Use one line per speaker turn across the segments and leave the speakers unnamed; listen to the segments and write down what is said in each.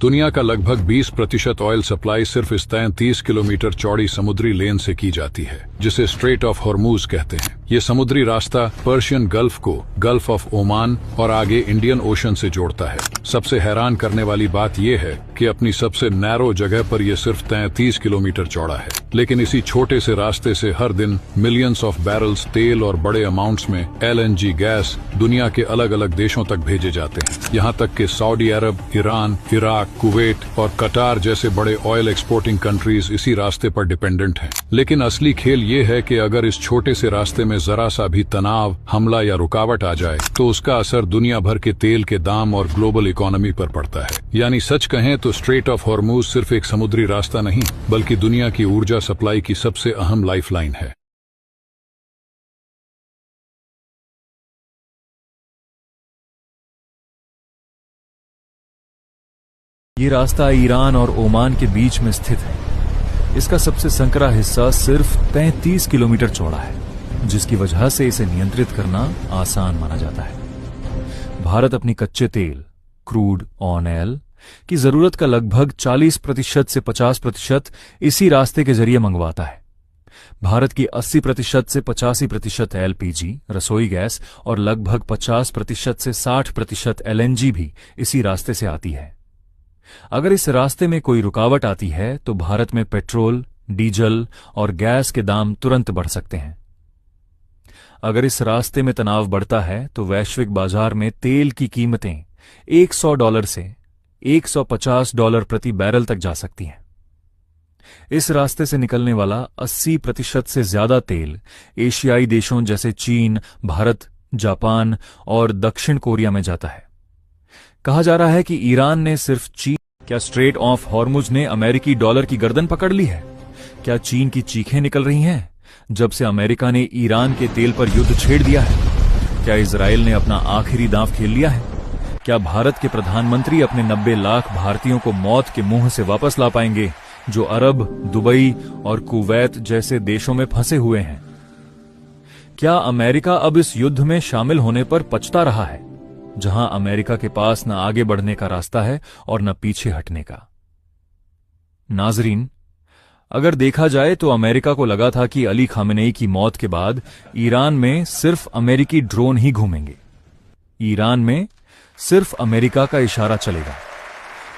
दुनिया का लगभग 20% ऑयल सप्लाई सिर्फ इस 33 किलोमीटर चौड़ी समुद्री लेन से की जाती है, जिसे स्ट्रेट ऑफ हॉर्मूज कहते हैं। ये समुद्री रास्ता पर्शियन गल्फ को गल्फ ऑफ ओमान और आगे इंडियन ओशन से जोड़ता है। सबसे हैरान करने वाली बात यह है कि अपनी सबसे नैरो जगह पर यह सिर्फ 33 किलोमीटर चौड़ा है, लेकिन इसी छोटे से रास्ते से हर दिन मिलियंस ऑफ बैरल्स तेल और बड़े अमाउंट्स में LNG गैस दुनिया के अलग अलग देशों तक भेजे जाते हैं। यहाँ तक कि सऊदी अरब, ईरान, इराक, कुवैत और कतार जैसे बड़े ऑयल एक्सपोर्टिंग कंट्रीज इसी रास्ते पर डिपेंडेंट हैं। लेकिन असली खेल ये है कि अगर इस छोटे से रास्ते में जरा सा भी तनाव, हमला या रुकावट आ जाए तो उसका असर दुनिया भर के तेल के दाम और ग्लोबल इकोनॉमी पर पड़ता है। यानी सच कहें तो स्ट्रेट ऑफ हॉर्मूज सिर्फ एक समुद्री रास्ता नहीं, बल्कि दुनिया की ऊर्जा सप्लाई की सबसे अहम लाइफलाइन है।
ये रास्ता ईरान और ओमान के बीच में स्थित है। इसका सबसे संकरा हिस्सा सिर्फ 33 किलोमीटर चौड़ा है, जिसकी वजह से इसे नियंत्रित करना आसान माना जाता है। भारत अपनी कच्चे तेल, क्रूड ऑयल की जरूरत का लगभग 40% से 50% इसी रास्ते के जरिए मंगवाता है। भारत की 80% से 85% LPG रसोई गैस और लगभग 50% से 60% LNG भी इसी रास्ते से आती है। अगर इस रास्ते में कोई रुकावट आती है तो भारत में पेट्रोल, डीजल और गैस के दाम तुरंत बढ़ सकते हैं। अगर इस रास्ते में तनाव बढ़ता है तो वैश्विक बाजार में तेल की कीमतें $100 से $150 प्रति बैरल तक जा सकती हैं। इस रास्ते से निकलने वाला 80% से ज्यादा तेल एशियाई देशों जैसे चीन, भारत, जापान और दक्षिण कोरिया में जाता है। कहा जा रहा है कि ईरान ने सिर्फ चीन। क्या स्ट्रेट ऑफ हॉर्मुज ने अमेरिकी डॉलर की गर्दन पकड़ ली है? क्या चीन की चीखें निकल रही हैं जब से अमेरिका ने ईरान के तेल पर युद्ध छेड़ दिया है? क्या इजराइल ने अपना आखिरी दांव खेल लिया है? क्या भारत के प्रधानमंत्री अपने 90 लाख भारतीयों को मौत के मुंह से वापस ला पाएंगे, जो अरब, दुबई और कुवैत जैसे देशों में फंसे हुए हैं? क्या अमेरिका अब इस युद्ध में शामिल होने पर पछता रहा है, जहां अमेरिका के पास न आगे बढ़ने का रास्ता है और न पीछे हटने का? नाजरीन, अगर देखा जाए तो अमेरिका को लगा था कि अली खामेनेई की मौत के बाद ईरान में सिर्फ अमेरिकी ड्रोन ही घूमेंगे। ईरान में सिर्फ अमेरिका का इशारा चलेगा,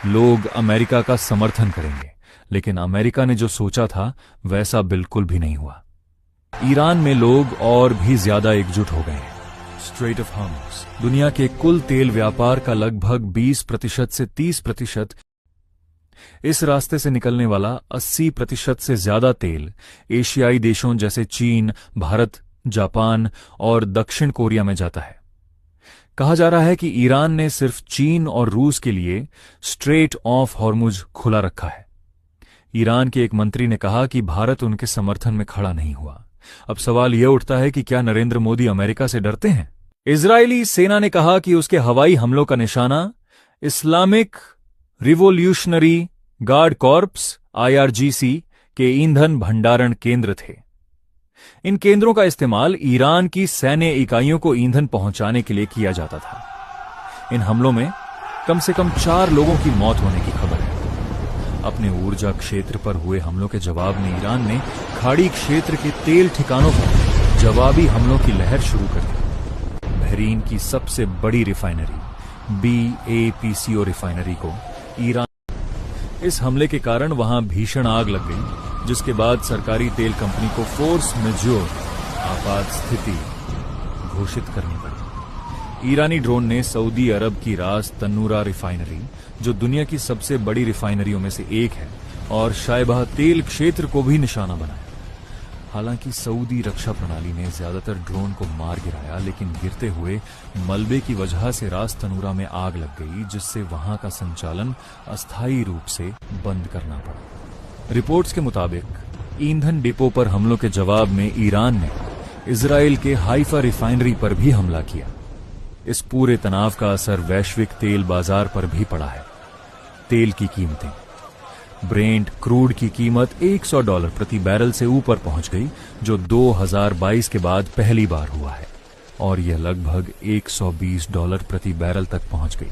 लोग अमेरिका का समर्थन करेंगे। लेकिन अमेरिका ने जो सोचा था वैसा बिल्कुल भी नहीं हुआ। ईरान में लोग और भी ज्यादा एकजुट हो गए हैं। स्ट्रेट ऑफ हॉर्मुज दुनिया के कुल तेल व्यापार का लगभग 20% से 30%। इस रास्ते से निकलने वाला 80% से ज्यादा तेल एशियाई देशों जैसे चीन, भारत, जापान और दक्षिण कोरिया में जाता है। कहा जा रहा है कि ईरान ने सिर्फ चीन और रूस के लिए स्ट्रेट ऑफ हॉर्मुज खुला रखा है। ईरान के एक मंत्री ने कहा कि भारत उनके समर्थन में खड़ा नहीं हुआ। अब सवाल यह उठता है कि क्या नरेंद्र मोदी अमेरिका से डरते हैं? इजरायली सेना ने कहा कि उसके हवाई हमलों का निशाना Islamic revolutionary guard corps IRGC के ईंधन भंडारण केंद्र थे। इन केंद्रों का इस्तेमाल ईरान की सैन्य इकाइयों को ईंधन पहुंचाने के लिए किया जाता था। इन हमलों में कम से कम 4 लोगों की मौत होने की खबर है। अपने ऊर्जा क्षेत्र पर हुए हमलों के जवाब में ईरान ने खाड़ी क्षेत्र के तेल ठिकानों पर जवाबी हमलों की लहर शुरू कर दी। बहरीन की सबसे बड़ी रिफाइनरी BAPCO रिफाइनरी को ईरान। इस हमले के कारण वहां भीषण आग लग गई, जिसके बाद सरकारी तेल कंपनी को फोर्स मेजोर आपात स्थिति घोषित करनी पड़ी। ईरानी ड्रोन ने सऊदी अरब की रास तन्नूरा रिफाइनरी, जो दुनिया की सबसे बड़ी रिफाइनरियों में से एक है, और शायबा तेल क्षेत्र को भी निशाना बनाया। हालांकि सऊदी रक्षा प्रणाली ने ज्यादातर ड्रोन को मार गिराया, लेकिन गिरते हुए मलबे की वजह से रास तन्नूरा में आग लग गई, जिससे वहां का संचालन अस्थायी रूप से बंद करना पड़ा। रिपोर्ट्स के मुताबिक ईंधन डिपो पर हमलों के जवाब में ईरान ने इजराइल के हाइफा रिफाइनरी पर भी हमला किया। इस पूरे तनाव का असर वैश्विक तेल बाजार पर भी पड़ा है। तेल की कीमतें, ब्रेंट क्रूड की कीमत $100 प्रति बैरल से ऊपर पहुंच गई, जो 2022 के बाद पहली बार हुआ है, और यह लगभग $120 प्रति बैरल तक पहुंच गई।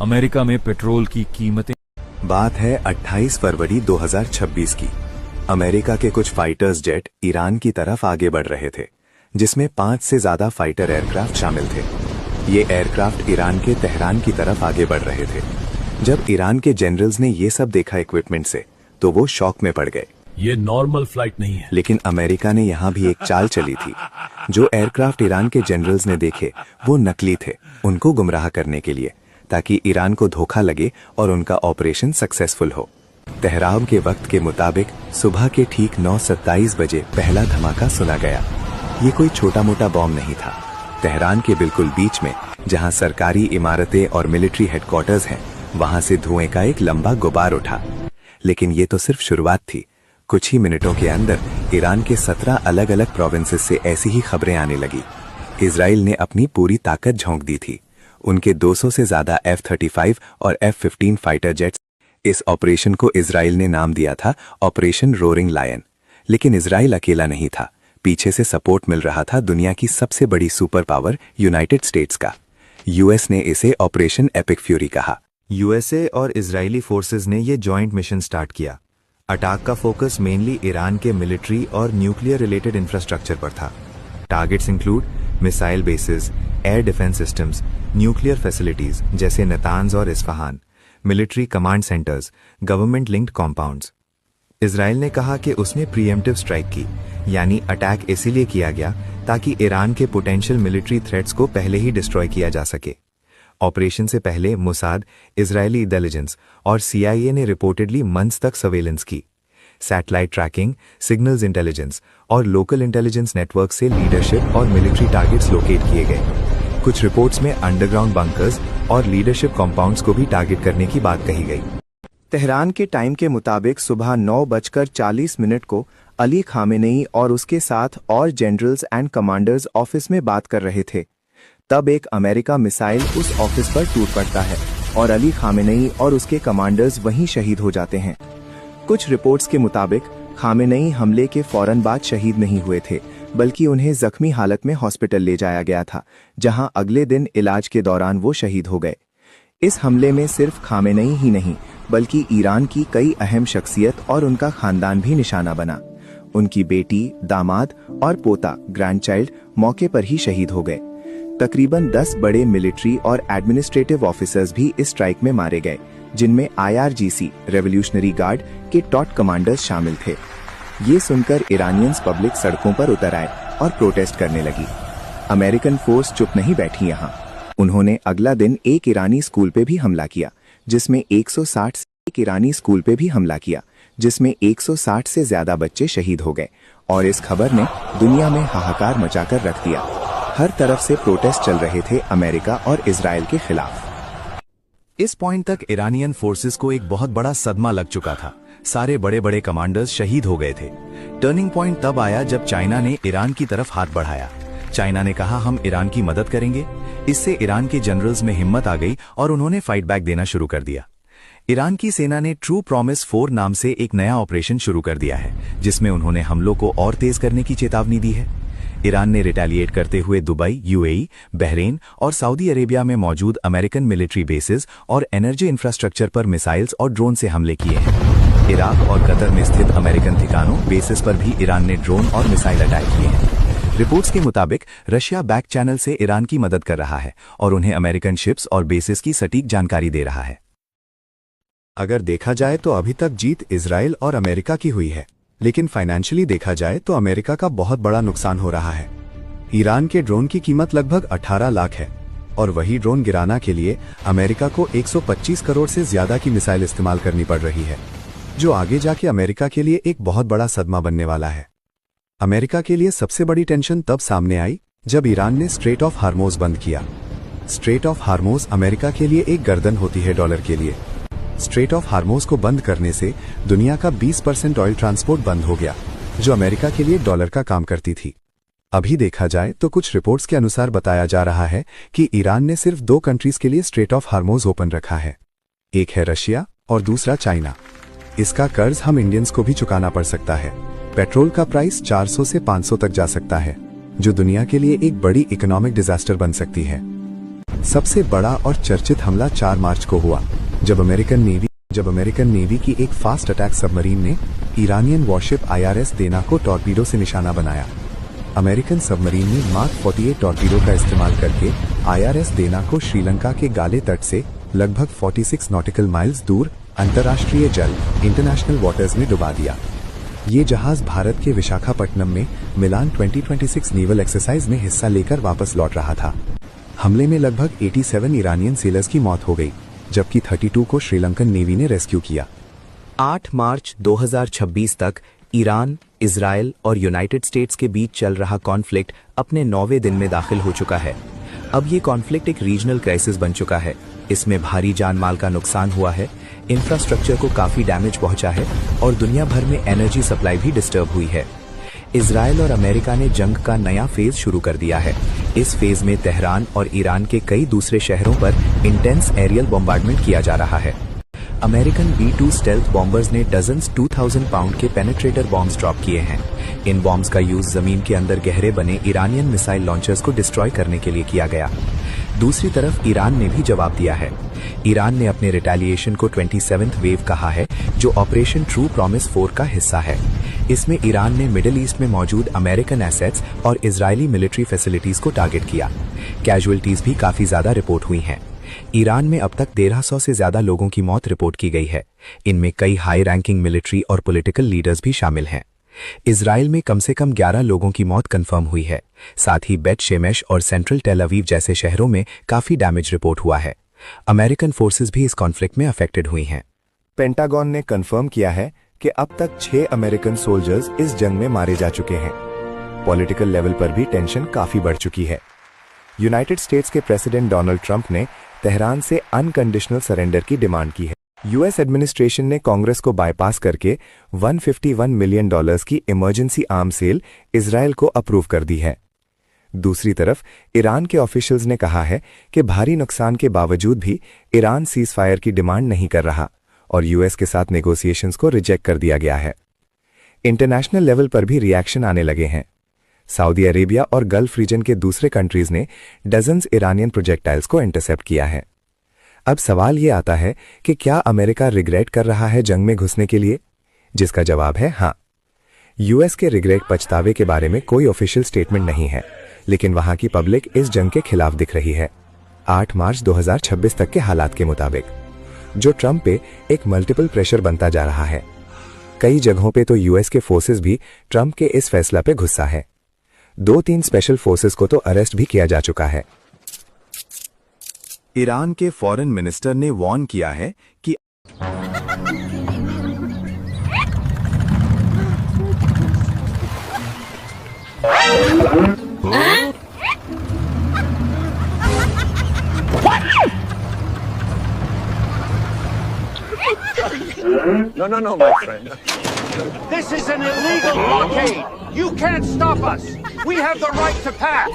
अमेरिका में पेट्रोल की कीमतें
बात है 28 फरवरी 2026 की। अमेरिका के कुछ फाइटर्स जेट ईरान की तरफ आगे बढ़ रहे थे, जिसमें 5 से ज्यादा फाइटर एयरक्राफ्ट शामिल थे। ये एयरक्राफ्ट ईरान के तेहरान की तरफ आगे बढ़ रहे थे। जब ईरान के जनरल्स ने ये सब देखा इक्विपमेंट से, तो वो शॉक में पड़ गए।
ये नॉर्मल फ्लाइट नहीं है।
लेकिन अमेरिका ने यहाँ भी एक चाल चली थी। जो एयरक्राफ्ट ईरान के जनरल्स ने देखे वो नकली थे, उनको गुमराह करने के लिए, ताकि ईरान को धोखा लगे और उनका ऑपरेशन सक्सेसफुल हो। तेहरान के वक्त के मुताबिक सुबह के ठीक 9:27 बजे पहला धमाका सुना गया। ये कोई छोटा मोटा बॉम्ब नहीं था। तेहरान के बिल्कुल बीच में, जहां सरकारी इमारतें और मिलिट्री हेडक्वार्टर्स हैं, वहां से धुएं का एक लंबा गुबार उठा। लेकिन ये तो सिर्फ शुरुआत थी। कुछ ही मिनटों के अंदर ईरान के 17 अलग अलग प्रोविंसेस से ऐसी ही खबरें आने लगी। इजराइल ने अपनी पूरी ताकत झोंक दी थी। उनके 200 से ज्यादा F-35 और F-15 फाइटर जेट्स। इस ऑपरेशन को इजराइल ने नाम दिया था ऑपरेशन रोरिंग लायन। लेकिन इजराइल अकेला नहीं था, पीछे से सपोर्ट मिल रहा था दुनिया की सबसे बड़ी सुपर पावर यूनाइटेड स्टेट्स का। यूएस ने इसे ऑपरेशन एपिक फ्यूरी कहा।
यूएसए और इजरायली फोर्सेस ने ये जॉइंट मिशन स्टार्ट किया। अटैक का फोकस मेनली ईरान के मिलिट्री और न्यूक्लियर रिलेटेड इंफ्रास्ट्रक्चर पर था। Targets include missile basis, air defence systems, nuclear facilities जैसे नतान्ज और Isfahan, military command centres, government linked compounds. Israel ने कहा कि उसने प्रीएम्प्टिव स्ट्राइक की, यानी अटैक इसीलिए किया गया ताकि ईरान के पोटेंशियल मिलिट्री थ्रेट्स को पहले ही डिस्ट्रॉय किया जा सके। ऑपरेशन से पहले मुसाद, इजरायली इंटेलिजेंस और सीआईए ने रिपोर्टेडली मंथ्स तक सर्वेलेंस की। सैटेलाइट ट्रैकिंग, सिग्नल्स इंटेलिजेंस और लोकल इंटेलिजेंस नेटवर्क से लीडरशिप और मिलिट्री टारगेट्स लोकेट किए गए। कुछ रिपोर्ट्स में अंडरग्राउंड बंकर्स और लीडरशिप कॉम्पाउंड्स को भी टारगेट करने की बात कही गई।
तेहरान के टाइम के मुताबिक सुबह 9:40 को अली खामेनेई और उसके साथ और जनरल्स एंड कमांडर्स ऑफिस में बात कर रहे थे। तब एक अमेरिका मिसाइल उस ऑफिस पर टूट पड़ता है और अली खामेनेई और उसके कमांडर्स वहीं शहीद हो जाते हैं। कुछ रिपोर्ट्स के मुताबिक खामेनेई हमले के फौरन बाद शहीद नहीं हुए थे, बल्कि उन्हें जख्मी हालत में हॉस्पिटल ले जाया गया था, जहां अगले दिन इलाज के दौरान वो शहीद हो गए। इस हमले में सिर्फ खामेनेई ही नहीं, बल्कि ईरान की कई अहम शख्सियत और उनका खानदान भी निशाना बना। उनकी बेटी, दामाद और पोता, ग्रैंडचाइल्ड मौके पर ही शहीद हो गए। तकरीबन 10 बड़े मिलिट्री और एडमिनिस्ट्रेटिव ऑफिसर्स भी इस स्ट्राइक में मारे गए, जिनमें IRGC रेवोल्यूशनरी गार्ड के टॉप कमांडर्स शामिल थे। ये सुनकर ईरानियंस पब्लिक सड़कों पर उतर आए और प्रोटेस्ट करने लगी। अमेरिकन फोर्स चुप नहीं बैठी यहाँ। उन्होंने अगला दिन एक ईरानी स्कूल पे भी हमला किया, जिसमें 160 से ज्यादा बच्चे शहीद हो गए और इस खबर ने दुनिया में हाहाकार मचाकर रख दिया। हर तरफ से प्रोटेस्ट चल रहे थे अमेरिका और इजराइल के खिलाफ।
इस पॉइंट तक ईरानियन फोर्सेस को एक बहुत बड़ा सदमा लग चुका था। सारे बड़े बड़े कमांडर्स शहीद हो गए थे। टर्निंग पॉइंट तब आया जब चाइना ने ईरान की तरफ हाथ बढ़ाया। चाइना ने कहा हम ईरान की मदद करेंगे। इससे ईरान के जनरल्स में हिम्मत आ गई और उन्होंने फाइट बैक देना शुरू कर दिया। ईरान की सेना ने ट्रू प्रॉमिस 4 नाम से एक नया ऑपरेशन शुरू कर दिया है, जिसमें उन्होंने हमलों को और तेज करने की चेतावनी दी है। ईरान ने रिटेलिएट करते हुए दुबई, यूएई, बहरीन और सऊदी अरेबिया में मौजूद अमेरिकन मिलिट्री बेसिस और एनर्जी इंफ्रास्ट्रक्चर पर मिसाइल्स और ड्रोन से हमले किए हैं। इराक और कतर में स्थित अमेरिकन ठिकानों, बेसिस पर भी ईरान ने ड्रोन और मिसाइल अटैक किए हैं। रिपोर्ट्स के मुताबिक रशिया बैक चैनल से ईरान की मदद कर रहा है और उन्हें अमेरिकन शिप्स और बेसिस की सटीक जानकारी दे रहा है।
अगर देखा जाए तो अभी तक जीत इजराइल और अमेरिका की हुई है, लेकिन फाइनेंशियली देखा जाए तो अमेरिका का बहुत बड़ा नुकसान हो रहा है। ईरान के ड्रोन की कीमत लगभग 18 लाख है और वही ड्रोन गिराना के लिए अमेरिका को 125 करोड़ से ज्यादा की मिसाइल इस्तेमाल करनी पड़ रही है, जो आगे जाके अमेरिका के लिए एक बहुत बड़ा सदमा बनने वाला है। अमेरिका के लिए सबसे बड़ी टेंशन तब सामने आई जब ईरान ने स्ट्रेट ऑफ हार्मोज बंद किया। स्ट्रेट ऑफ हार्मोज अमेरिका के लिए एक गर्दन होती है डॉलर के लिए। स्ट्रेट ऑफ हार्मोज को बंद करने से दुनिया का 20% ऑयल ट्रांसपोर्ट बंद हो गया, जो अमेरिका के लिए डॉलर का काम करती थी। अभी देखा जाए तो कुछ रिपोर्ट्स के अनुसार बताया जा रहा है कि ईरान ने सिर्फ 2 कंट्रीज के लिए स्ट्रेट ऑफ हार्मोज ओपन रखा है। एक है रशिया और दूसरा चाइना। इसका कर्ज हम इंडियंस को भी चुकाना पड़ सकता है। पेट्रोल का प्राइस 400 से 500 तक जा सकता है, जो दुनिया के लिए एक बड़ी इकोनॉमिक डिजास्टर बन सकती है। सबसे बड़ा और चर्चित हमला 4 मार्च को हुआ, जब अमेरिकन नेवी जब अमेरिकन नेवी की एक फास्ट अटैक सबमरीन ने ईरानियन वॉरशिप IRS देना को टॉर्पीडो से निशाना बनाया। अमेरिकन सबमरीन ने मार्क 48 टॉर्पीडो का इस्तेमाल करके IRS देना को श्रीलंका के गाले तट से लगभग 46 नॉटिकल माइल्स दूर अंतर्राष्ट्रीय जल इंटरनेशनल वाटर्स में डुबा दिया। ये जहाज भारत के विशाखापट्टनम में मिलान 2026 नेवल एक्सरसाइज में हिस्सा लेकर वापस लौट रहा था। हमले में लगभग 87 ईरानियन सेलर्स की मौत हो गई, जबकि 32 को श्रीलंकन नेवी ने रेस्क्यू किया।
8 मार्च 2026 तक ईरान, इजराइल और यूनाइटेड स्टेट्स के बीच चल रहा कॉन्फ्लिक्ट अपने 9वें दिन में दाखिल हो चुका है। अब ये कॉन्फ्लिक्ट एक रीजनल क्राइसिस बन चुका है। इसमें भारी जान माल का नुकसान हुआ है, इंफ्रास्ट्रक्चर को काफी डैमेज पहुंचा है और दुनिया भर में एनर्जी सप्लाई भी डिस्टर्ब हुई है। इजराइल और अमेरिका ने जंग का नया फेज शुरू कर दिया है। इस फेज में तेहरान और ईरान के कई दूसरे शहरों पर इंटेंस एरियल बॉम्बार्डमेंट किया जा रहा है। अमेरिकन B-2 स्टेल्थ बॉम्बर्स ने डजन्स 2000 पाउंड के पेनिट्रेटर बॉम्ब्स ड्रॉप किए हैं। इन बॉम्ब्स का यूज जमीन के अंदर गहरे बने ईरानियन मिसाइल लॉन्चर्स को डिस्ट्रॉय करने के लिए किया गया। दूसरी तरफ ईरान ने भी जवाब दिया है। ईरान ने अपने रिटेलिएशन को 27th वेव कहा है, जो ऑपरेशन ट्रू प्रॉमिस 4 का हिस्सा है। इसमें ईरान ने मिडिल ईस्ट में मौजूद अमेरिकन एसेट्स और इजरायली मिलिट्री फैसिलिटीज को टारगेट किया। कैजुअलिटीज भी काफी ज्यादा रिपोर्ट हुई हैं। ईरान में अब तक 1300 से ज्यादा लोगों की मौत रिपोर्ट की गई है। इनमें कई हाई रैंकिंग मिलिट्री और पॉलिटिकल लीडर्स भी शामिल हैं। इजराइल में कम से कम 11 लोगों की मौत कंफर्म हुई है। साथ ही बेट शेमेश और सेंट्रल टेल अवीव जैसे शहरों में काफी डैमेज रिपोर्ट हुआ है। अमेरिकन फोर्सेस भी इस कॉन्फ्लिक्ट में अफेक्टेड हुई हैं। पेंटागन ने कंफर्म किया है कि अब तक 6 अमेरिकन सोल्जर्स इस जंग में मारे जा चुके हैं। पॉलिटिकल लेवल पर भी टेंशन काफी बढ़ चुकी है। यूनाइटेड स्टेट्स के प्रेसिडेंट डोनाल्ड ट्रंप ने तेहरान से अनकंडीशनल सरेंडर की डिमांड की है। यूएस एडमिनिस्ट्रेशन ने कांग्रेस को बाईपास करके $151 मिलियन की इमरजेंसी आर्म सेल इजराइल को अप्रूव कर दी है। दूसरी तरफ ईरान के ऑफिशियल्स ने कहा है कि भारी नुकसान के बावजूद भी ईरान सीज फायर की डिमांड नहीं कर रहा और यूएस के साथ नेगोशिएशंस को रिजेक्ट कर दिया गया है। इंटरनेशनल लेवल पर भी रिएक्शन आने लगे हैं। सऊदी अरेबिया और गल्फ रीजन के दूसरे कंट्रीज ने डजन्स ईरानियन प्रोजेक्टाइल्स को इंटरसेप्ट किया है। अब सवाल ये आता है कि क्या अमेरिका रिग्रेट कर रहा है जंग में घुसने के लिए, जिसका जवाब है हाँ। यूएस के रिग्रेट पछतावे के बारे में कोई ऑफिशियल स्टेटमेंट नहीं है, लेकिन वहां की पब्लिक इस जंग के खिलाफ दिख रही है। 8 मार्च 2026 तक के हालात के मुताबिक जो ट्रंप पे एक मल्टीपल प्रेशर बनता जा रहा है। कई जगहों पे तो यूएस के फोर्सेस भी ट्रंप के इस फैसला पे गुस्सा है। 2-3 स्पेशल फोर्सेस को तो अरेस्ट भी किया जा चुका है।
ईरान के फॉरेन मिनिस्टर ने वार्न किया है कि
No, my friend. This is an illegal blockade. You can't stop us. We have the right to pass.